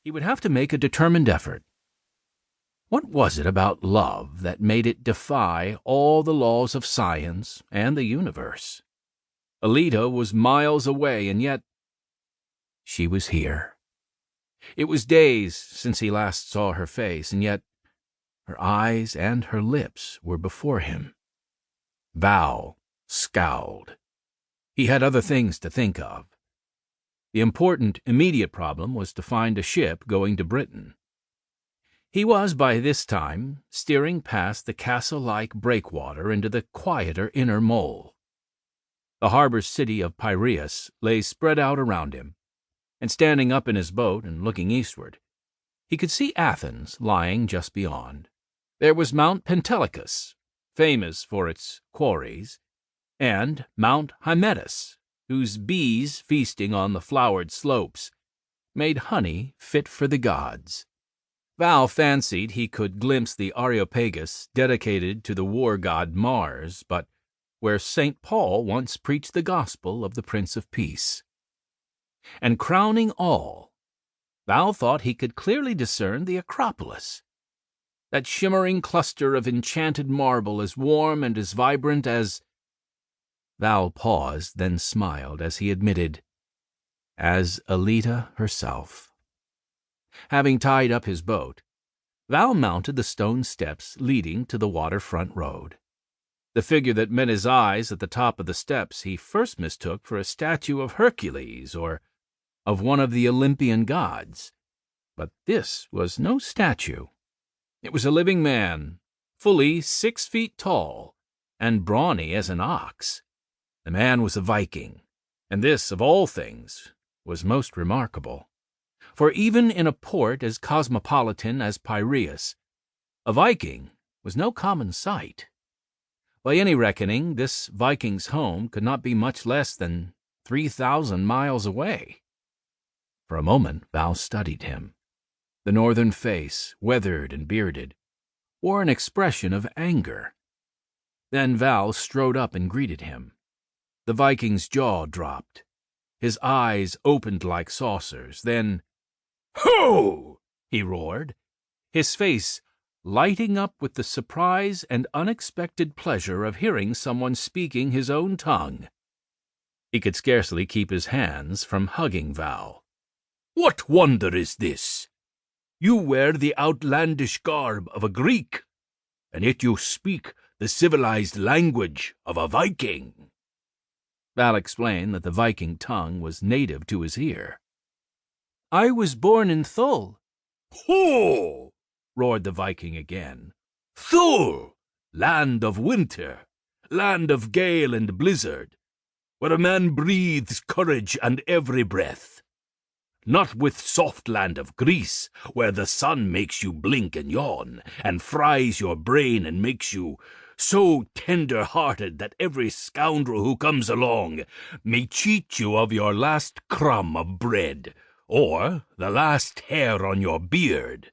He would have to make a determined effort. What was it about love that made it defy all the laws of science and the universe? Aleta was miles away, and yet she was here. It was days since he last saw her face, and yet her eyes and her lips were before him. Val scowled. He had other things to think of. The important, immediate problem was to find a ship going to Britain. He was, by this time, steering past the castle-like breakwater into the quieter inner mole. The harbor city of Piraeus lay spread out around him, and standing up in his boat and looking eastward, he could see Athens lying just beyond. There was Mount Pentelicus, famous for its quarries, and Mount Hymettus, whose bees feasting on the flowered slopes made honey fit for the gods. Val fancied he could glimpse the Areopagus dedicated to the war god Mars, but where St. Paul once preached the gospel of the Prince of Peace. And crowning all, Val thought he could clearly discern the Acropolis, that shimmering cluster of enchanted marble as warm and as vibrant as— Val paused, then smiled as he admitted, as Aleta herself. Having tied up his boat, Val mounted the stone steps leading to the waterfront road. The figure that met his eyes at the top of the steps he first mistook for a statue of Hercules or of one of the Olympian gods. But this was no statue. It was a living man, fully 6 feet tall, and brawny as an ox. The man was a Viking, and this, of all things, was most remarkable. For even in a port as cosmopolitan as Piraeus, a Viking was no common sight. By any reckoning, this Viking's home could not be much less than 3,000 miles away. For a moment Val studied him. The northern face, weathered and bearded, wore an expression of anger. Then Val strode up and greeted him. The Viking's jaw dropped. His eyes opened like saucers. Then, "Ho!" he roared, his face lighting up with the surprise and unexpected pleasure of hearing someone speaking his own tongue. He could scarcely keep his hands from hugging Val. "What wonder is this? You wear the outlandish garb of a Greek, and yet you speak the civilized language of a Viking." Val explained that the Viking tongue was native to his ear. "I was born in Thule." "Ho!" roared the Viking again. "Thule, land of winter, land of gale and blizzard, where a man breathes courage and every breath. Not with soft land of Greece, where the sun makes you blink and yawn, and fries your brain and makes you so tender-hearted that every scoundrel who comes along may cheat you of your last crumb of bread, or the last hair on your beard."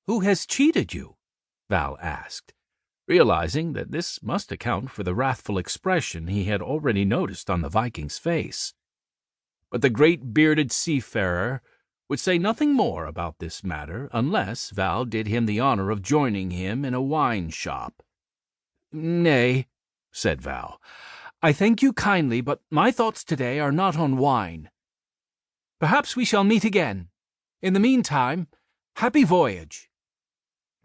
"Who has cheated you?" Val asked, realizing that this must account for the wrathful expression he had already noticed on the Viking's face. But the great bearded seafarer would say nothing more about this matter unless Val did him the honor of joining him in a wine shop. "Nay," said Val, "I thank you kindly, but my thoughts today are not on wine. Perhaps we shall meet again. In the meantime, happy voyage."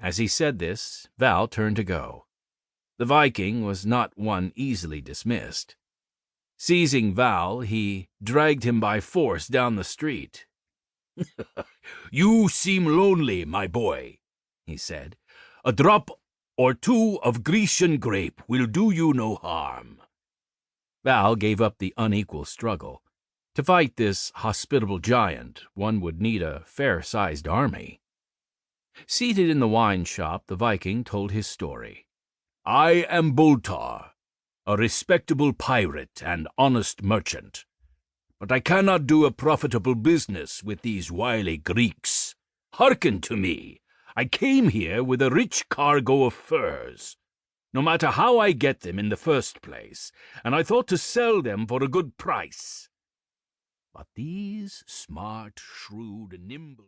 As he said this, Val turned to go. The Viking was not one easily dismissed. Seizing Val, he dragged him by force down the street. "You seem lonely, my boy," he said. "A drop or two of Grecian grape will do you no harm." Val gave up the unequal struggle. To fight this hospitable giant, one would need a fair-sized army. Seated in the wine shop, the Viking told his story. "I am Boltar, a respectable pirate and honest merchant, but I cannot do a profitable business with these wily Greeks. Hearken to me. I came here with a rich cargo of furs, no matter how I get them in the first place, and I thought to sell them for a good price. But these smart, shrewd, nimble